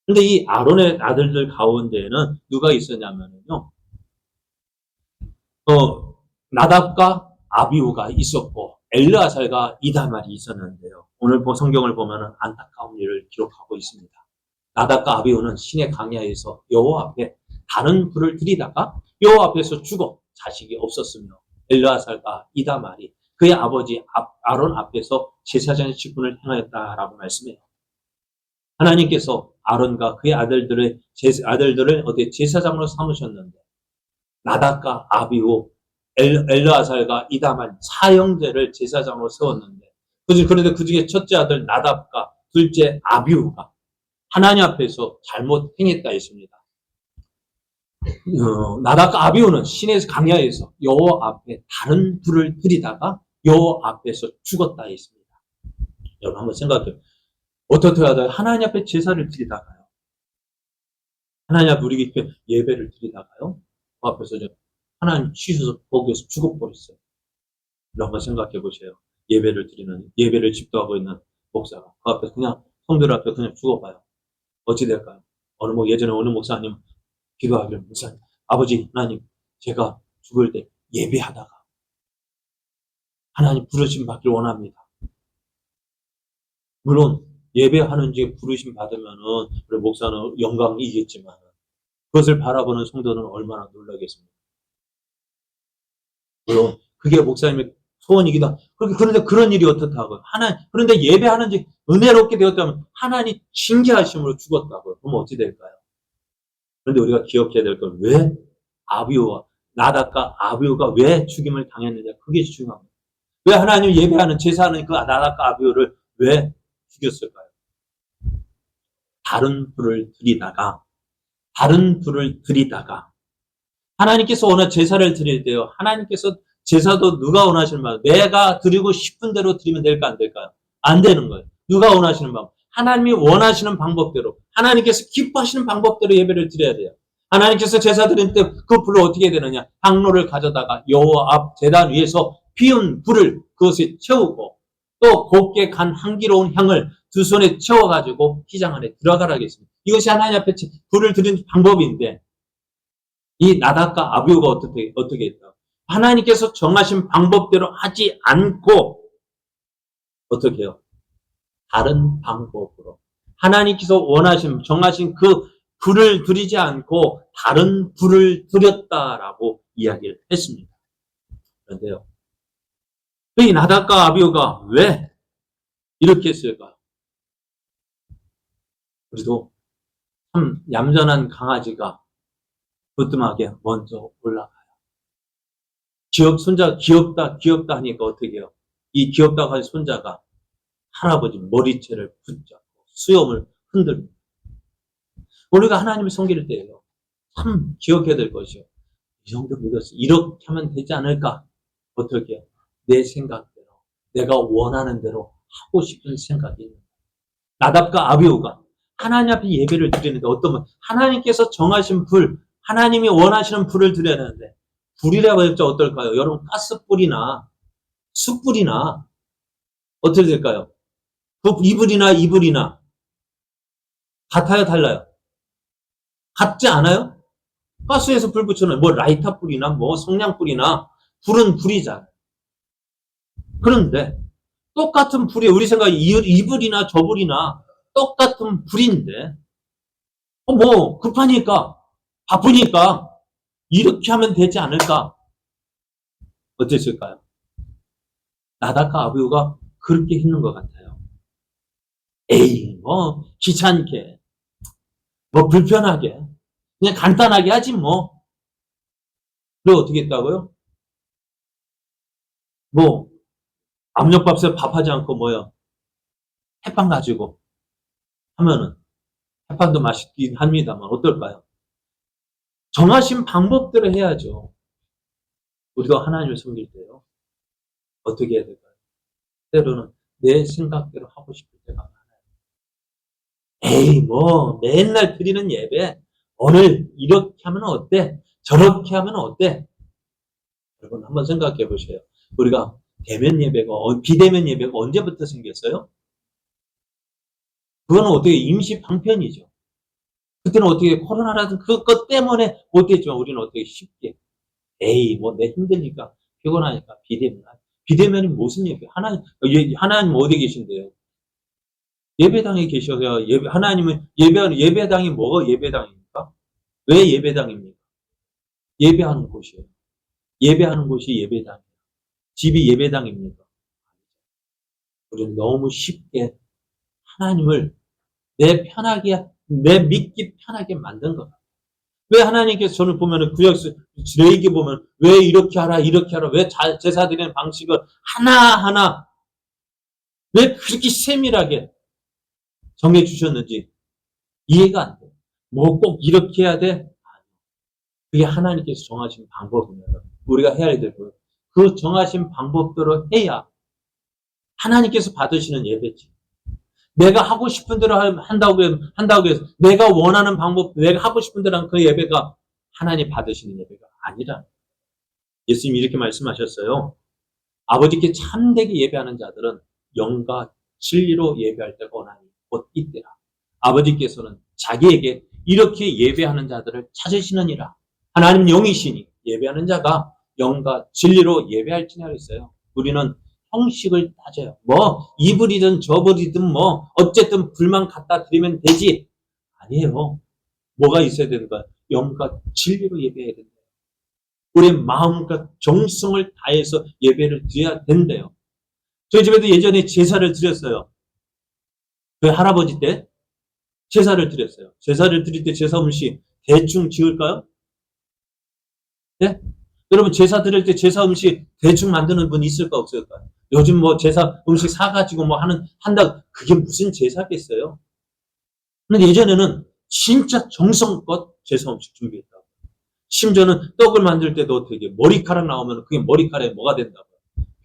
근데 이 아론의 아들들 가운데에는 누가 있었냐면요. 나답과 아비후가 있었고 엘르아살과 이다말이 있었는데요. 오늘 성경을 보면 안타까운 일을 기록하고 있습니다. 나답과 아비후는 신의 광야에서 여호와 앞에 다른 불을 들이다가 여호와 앞에서 죽어 자식이 없었으며 엘르아살과 이다말이 그의 아버지 아론 앞에서 제사장의 직분을 행하였다라고 말씀해요. 하나님께서 아론과 그의 아들들을 어떻게 제사장으로 삼으셨는데 나답과 아비후 엘르아살과 이다말 사형제를 제사장으로 세웠는데 그런데 그 중에 첫째 아들 나답과 둘째 아비후가 하나님 앞에서 잘못 행했다 했습니다. 나답과 아비후는 신의 광야에서 여호와 앞에 다른 불을 들이다가 여호와 앞에서 죽었다 했습니다. 여러분 한번 생각해요. 어떻게 하다가 하나님 앞에 제사를 드리다가요. 하나님 앞에 우리 예배를 드리다가요. 그 앞에서 하나님 치셔서 거기에서 죽어버렸어요. 한번 생각해 보세요. 예배를 집도하고 있는 목사가 그 앞에 그냥 성도들 앞에 그냥 죽어봐요. 어찌 될까요? 예전에 어느 목사님 기도하기를, 목사님, 아버지 하나님, 제가 죽을 때 예배하다가 하나님 부르심 받길 원합니다. 물론 예배하는지 부르심 받으면은 우리 목사는 영광이겠지만 그것을 바라보는 성도는 얼마나 놀라겠습니까? 물론 그게 목사님의 소원이기도 하고, 그런데 그런 일이 어떻다고요? 그런데 예배하는지 은혜롭게 되었다면 하나님 징계하심으로 죽었다고요. 그럼 어찌 될까요? 그런데 우리가 기억해야 될 건, 왜 나답과 아비후가 왜 죽임을 당했느냐, 그게 중요합니다. 왜 하나님 예배하는 제사하는 그 나답과 아비후를 왜 죽였을까요? 다른 불을 들이다가 하나님께서 원하는 제사를 드릴 때요, 하나님께서 제사도 누가 원하시는 마음, 내가 드리고 싶은 대로 드리면 될까 안 될까요? 안 되는 거예요. 누가 원하시는 마음, 하나님이 원하시는 방법대로, 하나님께서 기뻐하시는 방법대로 예배를 드려야 돼요. 하나님께서 제사 드릴 때 그 불을 어떻게 해야 되느냐, 향로를 가져다가 여호와 앞 제단 위에서 피운 불을 그것에 채우고, 또 곱게 간 향기로운 향을 두 손에 채워가지고 기장 안에 들어가라 하겠습니다. 이것이 하나님 앞에 불을 드리는 방법인데, 이 나답과 아비후가 어떻게 했다? 하나님께서 정하신 방법대로 하지 않고 어떻게 해요? 다른 방법으로 하나님께서 정하신 그 불을 드리지 않고 다른 불을 드렸다라고 이야기를 했습니다. 그런데요, 이 나답과 아비후가 왜 이렇게 했을까? 우리도 참 얌전한 강아지가 부뚜막에 먼저 올라가요. 손자 귀엽다 하니까 어떻게 해요? 이 귀엽다고 한 손자가 할아버지 머리채를 붙잡고 수염을 흔들고, 우리가 하나님을 섬길 때예요, 참 기억해야 될 것이요, 이 정도 믿었어, 이렇게 하면 되지 않을까? 어떻게 해요? 내 생각대로, 내가 원하는 대로 하고 싶은 생각이 있는 거예요. 나답과 아비후가 하나님 앞에 예배를 드리는데, 하나님께서 정하신 하나님이 원하시는 불을 드려야 되는데, 불이라고 했죠. 어떨까요? 여러분, 가스불이나 숯불이나 어떻게 될까요? 이 불이나 같아요, 달라요? 같지 않아요? 가스에서 불 붙여놓은 라이터 불이나 성냥 불이나 불은 불이잖아요. 그런데 똑같은 불이, 우리 생각에 이 불이나 저 불이나 똑같은 불인데, 급하니까, 바쁘니까 이렇게 하면 되지 않을까? 어땠을까요? 나답과 아비후가 그렇게 했는 것 같아요. 에이, 귀찮게, 불편하게, 그냥 간단하게 하지 그리고 어떻게 했다고요? 압력밥솥에 밥하지 않고 햇반 가지고 하면은, 햇반도 맛있긴 합니다만 어떨까요? 정하신 방법대로 해야죠. 우리가 하나님을 섬길 때요, 어떻게 해야 될까요? 때로는 내 생각대로 하고 싶을 때가 많아요. 에이, 맨날 드리는 예배, 오늘 이렇게 하면 어때? 저렇게 하면 어때? 여러분, 한번 생각해 보세요. 우리가 비대면 예배가 언제부터 생겼어요? 그거는 어떻게 임시 방편이죠. 그때는 어떻게 코로나라든 그것 때문에 못했지만, 우리는 어떻게 쉽게, 에이, 내 힘드니까, 피곤하니까 비대면이 무슨 예배? 하나님 어디 계신데요? 예배당에 계셔야, 하나님은 예배당이 뭐가 예배당입니까? 왜 예배당입니까? 예배하는 곳이에요. 예배하는 곳이 예배당이에요. 집이 예배당입니까? 우리는 너무 쉽게 하나님을 내 믿기 편하게 만든 것 같아요. 왜 하나님께서, 저는 보면은 레위기 보면 왜 이렇게 하라, 왜 제사 드리는 방식을 하나하나 왜 그렇게 세밀하게 정해 주셨는지 이해가 안 돼요. 꼭 이렇게 해야 돼? 그게 하나님께서 정하신 방법이면 우리가 해야 될 거예요. 그 정하신 방법대로 해야 하나님께서 받으시는 예배지. 내가 하고 싶은 대로 한다고 해서 내가 원하는 방법, 내가 하고 싶은 대로 하는 그 예배가 하나님 받으시는 예배가 아니라 예수님이 이렇게 말씀하셨어요. 아버지께 참되게 예배하는 자들은 영과 진리로 예배할 때가 오나니 곧 이때라. 아버지께서는 자기에게 이렇게 예배하는 자들을 찾으시느니라. 하나님 영이시니 예배하는 자가 영과 진리로 예배할지냐 그랬어요. 우리는 형식을 따져요. 뭐 이불이든 저불이든 뭐 어쨌든 불만 갖다 드리면 되지. 아니에요. 뭐가 있어야 되는 거야? 영과 진리로 예배해야 된다. 우리의 마음과 정성을 다해서 예배를 드려야 된대요. 저희 집에도 예전에 제사를 드렸어요. 그 할아버지 때 제사를 드렸어요. 제사를 드릴 때 제사 음식 대충 지을까요? 네? 여러분 제사 드릴 때 제사 음식 대충 만드는 분 있을까 없을까요? 요즘 뭐 제사 음식 사가지고 뭐 한다 그게 무슨 제사겠어요? 근데 예전에는 진짜 정성껏 제사 음식 준비했다고. 심지어는 떡을 만들 때도 어떻게 머리카락 나오면 그게 머리카락에 뭐가 된다고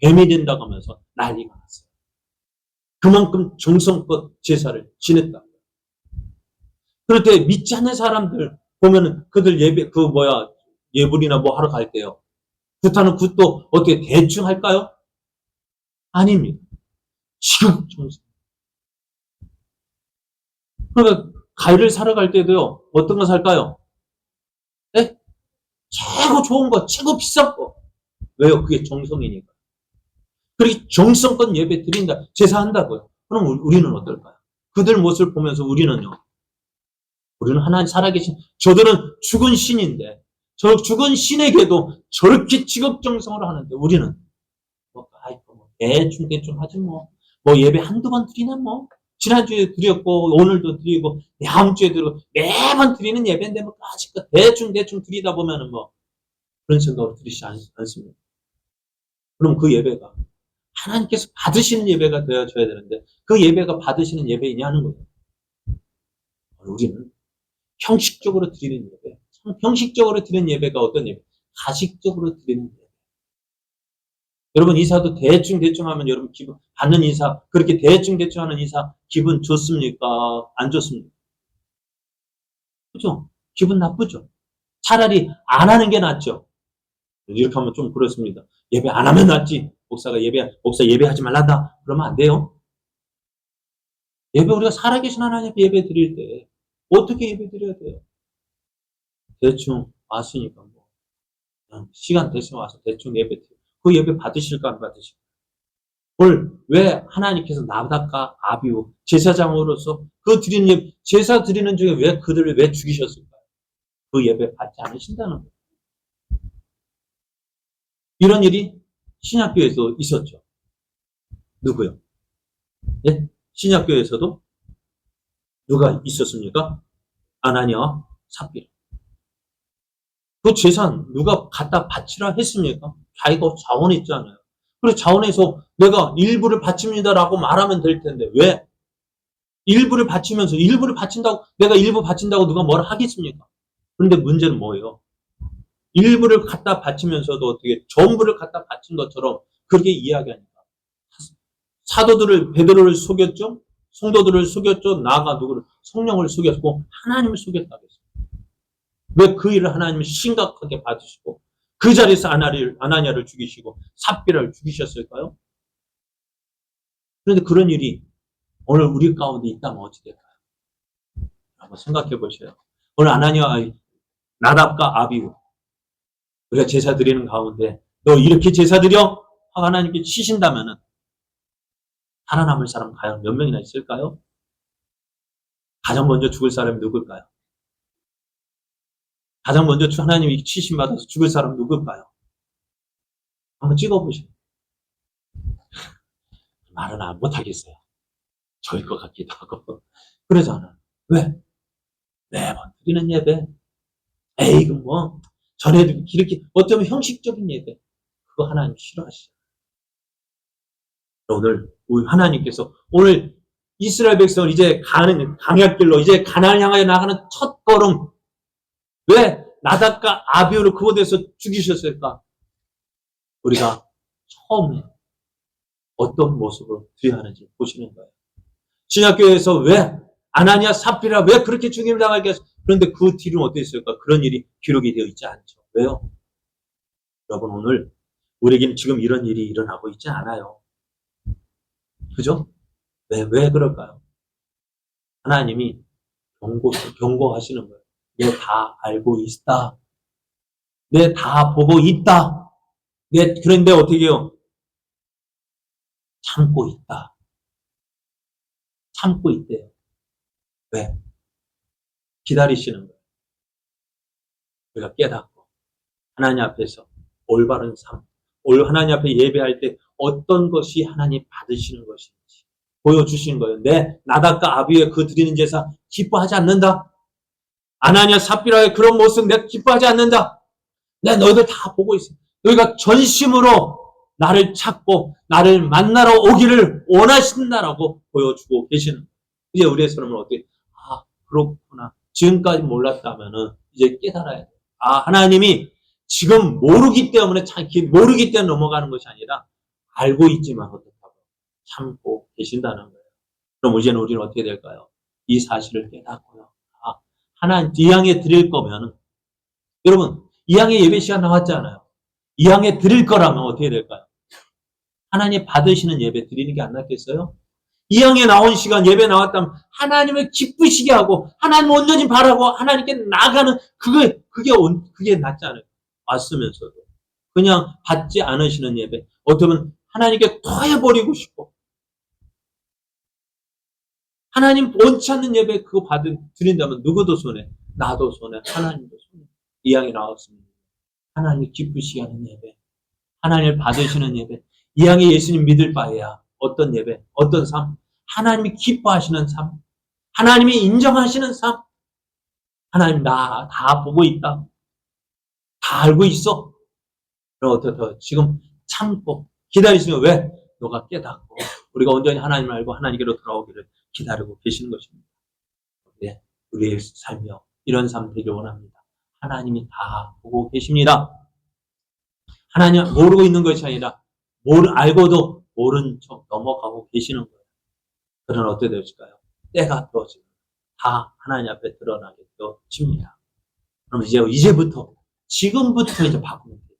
뱀이 된다고 하면서 난리가 났어요. 그만큼 정성껏 제사를 지냈다고. 그럴 때 믿지 않는 사람들 보면은 그들 예불이나 뭐 하러 갈 때요. 굿하는 굿도 어떻게 대충 할까요? 아닙니다. 지극정성. 그러니까 과일을 사러 갈 때도요. 어떤 거 살까요? 네? 최고 좋은 거, 최고 비싼 거. 왜요? 그게 정성이니까. 그렇게 정성껏 예배 드린다, 제사한다고요. 그럼 우리는 어떨까요? 그들 모습을 보면서 우리는 하나님 살아계신, 저들은 죽은 신인데, 저 죽은 신에게도 저렇게 지극정성으로 하는데, 우리는, 대충 하지 뭐. 뭐 예배 한두 번 드리나 뭐. 지난주에 드렸고, 오늘도 드리고, 다음 주에 드리고, 매번 드리는 예배인데, 뭐, 아직까지 대충 드리다 보면은 뭐, 그런 생각으로 드리지 않습니다. 그럼 그 예배가 하나님께서 받으시는 예배가 되어줘야 되는데 그 예배가 받으시는 예배이냐는 거예요. 우리는 형식적으로 드리는 예배, 형식적으로 드리는 예배가 어떤 예배? 가식적으로 드리는 예배. 여러분 이사도 대충 하면 여러분 기분 받는 이사 그렇게 대충 하는 이사 기분 좋습니까? 안 좋습니까? 그죠? 기분 나쁘죠? 차라리 안 하는 게 낫죠. 이렇게 하면 좀 그렇습니다. 예배 안 하면 낫지. 목사 예배하지 말란다. 그러면 안 돼요. 예배 우리가 살아계신 하나님 예배 드릴 때 어떻게 예배 드려야 돼요? 대충 왔으니까 뭐 그냥 시간 대충 와서 대충 예배 드려. 그 예배 받으실까 안 받으실까? 왜 하나님께서 나답과 아비우 제사장으로서 그 드리는 예배, 제사 드리는 중에 왜 그들을 왜 죽이셨을까요? 그 예배 받지 않으신다는 거예요. 이런 일이 신약교에서 있었죠. 누구요? 예? 신약교에서도 누가 있었습니까? 아나니아와 삽비라. 그 재산 누가 갖다 바치라 했습니까? 자기가 자원했잖아요. 그래서 자원해서 내가 일부를 바칩니다라고 말하면 될 텐데 왜? 일부를 바친다고 내가 일부 바친다고 누가 뭐라 하겠습니까? 그런데 문제는 뭐예요? 일부를 갖다 바치면서도 어떻게 전부를 갖다 바친 것처럼 그렇게 이야기하니까 사도들을 베드로를 속였죠? 성도들을 속였죠? 나아가 누구를 성령을 속였고 하나님을 속였다고 했어요. 왜 그 일을 하나님이 심각하게 받으시고 그 자리에서 아나니아를 죽이시고 삽비라를 죽이셨을까요? 그런데 그런 일이 오늘 우리 가운데 있다면 어찌 될까요? 한번 생각해 보세요. 오늘 아나니아 나답과 아비우 우리가 제사 드리는 가운데 너 이렇게 제사 드려? 하나님께 치신다면은 살아남을 사람 과연 몇 명이나 있을까요? 가장 먼저 죽을 사람이 누굴까요? 가장 먼저 하나님이 치신받아서 죽을 사람 누굴까요? 한번 찍어보시죠. 말은 못하겠어요. 저일 것 같기도 하고. 그러잖아. 왜? 매번 드리는 예배. 에이, 뭐, 전에도 이렇게, 어쩌면 형식적인 예배. 그거 하나님 싫어하시죠. 오늘, 우리 하나님께서, 오늘 이스라엘 백성을 이제 가는, 강약길로, 이제 가나안을 향하여 나가는 첫 걸음. 왜 나답과 아비우를 그곳에서 죽이셨을까? 우리가 처음에 어떤 모습으로 드려야 하는지 보시는 거예요. 신약교회에서 왜 아나니아 삽비라 왜 그렇게 죽임 당하게 했어? 그런데 그 뒤로는 어떻게 했을까? 그런 일이 기록이 되어 있지 않죠. 왜요? 여러분 오늘 우리에게는 지금 이런 일이 일어나고 있지 않아요. 그죠? 왜 그럴까요? 하나님이 경고하시는 거예요. 내 다 알고 있다. 내 다 보고 있다. 그런데 어떻게 해요? 참고 있다. 참고 있대요. 왜? 기다리시는 거예요. 우리가 깨닫고 하나님 앞에서 올바른 삶, 하나님 앞에 예배할 때 어떤 것이 하나님 받으시는 것인지 보여주시는 거예요. 나답과 아비의 그 드리는 제사 기뻐하지 않는다. 아나니아 삽비라의 그런 모습 내가 기뻐하지 않는다. 내가 너희들 다 보고 있어. 너희가 전심으로 나를 찾고 나를 만나러 오기를 원하신다라고 보여주고 계시는 거예요. 이제 우리의 사람은 어떻게 그렇구나. 지금까지 몰랐다면은 이제 깨달아야 돼요. 하나님이 지금 모르기 때문에 넘어가는 것이 아니라 알고 있지만 어떡하고 참고 계신다는 거예요. 그럼 이제는 우리는 어떻게 될까요? 이 사실을 깨닫고요. 하나님 이 향에 드릴 거면 여러분 이 향에 예배 시간 나왔잖아요. 이 향에 드릴 거라면 어떻게 될까요? 하나님 받으시는 예배 드리는 게 안 낫겠어요? 이 향에 나온 시간 예배 나왔다면 하나님을 기쁘시게 하고 하나님 온전히 바라고 하나님께 나가는 그게 낫지 않아요. 왔으면서도 그냥 받지 않으시는 예배 어쩌면 하나님께 토해버리고 싶고 하나님 원치 않는 예배 그거 드린다면 누구도 손해 나도 손해 하나님도 손해. 이 향에 나왔습니다. 하나님 기쁘시게 하는 예배 하나님을 받으시는 예배 이 향에 예수님 믿을 바에야 어떤 예배 어떤 삶 하나님이 기뻐하시는 삶 하나님이 인정하시는 삶 하나님 나 다 보고 있다 다 알고 있어 그럼 어떻게 지금 참고 기다리시면 왜? 너가 깨닫고 우리가 온전히 하나님을 알고 하나님께로 돌아오기를 기다리고 계시는 것입니다. 네, 우리의 삶이요 이런 삶 되길 원합니다. 하나님이 다 보고 계십니다. 하나님 모르고 있는 것이 아니라 알고도 모른 척 넘어가고 계시는 거예요. 그러면 어떻게 되실까요? 때가 되어지면 다 하나님 앞에 드러나게 되어집니다. 그럼 이제부터 지금부터 이제 바꾸면 돼요.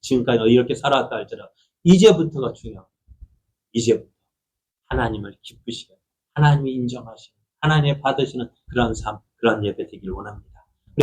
지금까지 이렇게 살아왔다 할지라도 이제부터가 중요합니다. 이제부터 하나님을 기쁘시게 하나님이 인정하시는 하나님의 받으시는 그런 삶, 그런 예배 되길 원합니다.